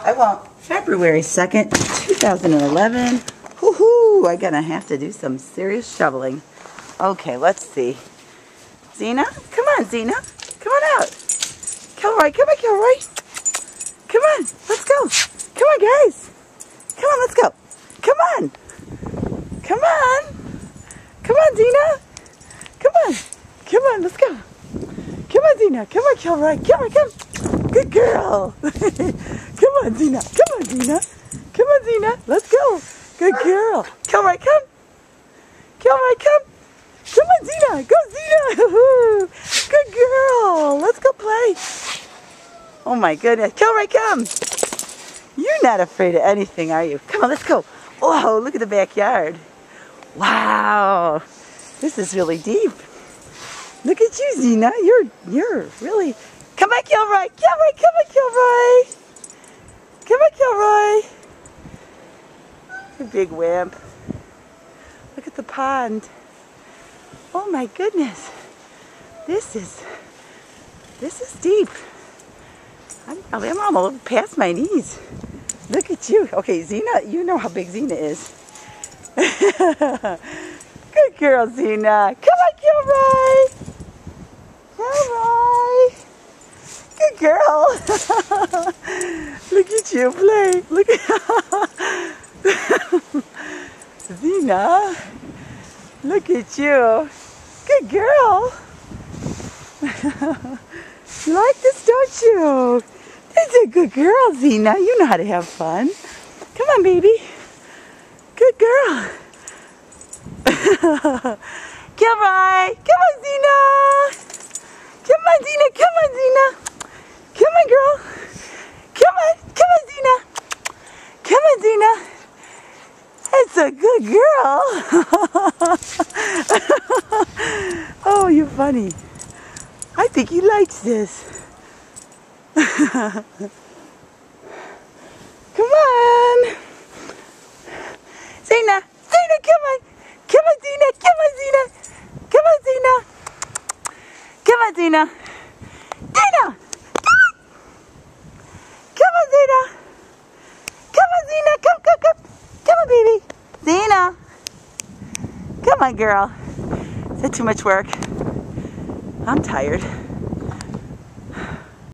I won't. February 2nd, 2011. Woohoo! I'm gonna have to do some serious shoveling. Okay, let's see. Xena? Come on, Xena. Come on out. Kilroy, come on, Kilroy. Come on, let's go. Come on, guys. Come on, let's go. Come on. Come on. Come on, Xena. Come on. Come on, let's go. Come on, Xena. Come on, Kilroy. Kilroy, come. Good girl. Come on, Xena. Come on, Xena. Come on, Xena. Let's go. Good girl. Kilroy, come. Kilroy, come. Come on, Xena. Go, Xena. Good girl. Let's go play. Oh, my goodness. Kilroy, come. You're not afraid of anything, are you? Come on, let's go. Oh, look at the backyard. Wow. This is really deep. Look at you, Xena. You're really... Come on, Kilroy. Kilroy, come on, Kilroy. Come on, Kilroy. You big wimp. Look at the pond. Oh my goodness. This is deep. I'm almost past my knees. Look at you. Okay, Xena, you know how big Xena is. Good girl, Xena. Come on, Kilroy. Kilroy. Good girl. Look at you play. Look at Xena. Look at you. Good girl. You like this, don't you? That's a good girl, Xena. You know how to have fun. Come on, baby. Good girl. Kilroy. Come on, Xena. Come on, Xena. Come on, Xena. Come on, girl. Come on. Come on, Xena. Come on, Xena. That's a good girl. Oh, you're funny. I think he likes this. Come on. Xena. Xena, come on. Come on, Xena. Come on, Xena. Come on, Xena. Come on, Xena. Xena. Come on, Xena. Come on, Xena. Come, come, come. Come on, baby. Xena. Come on, girl. Is that too much work? I'm tired.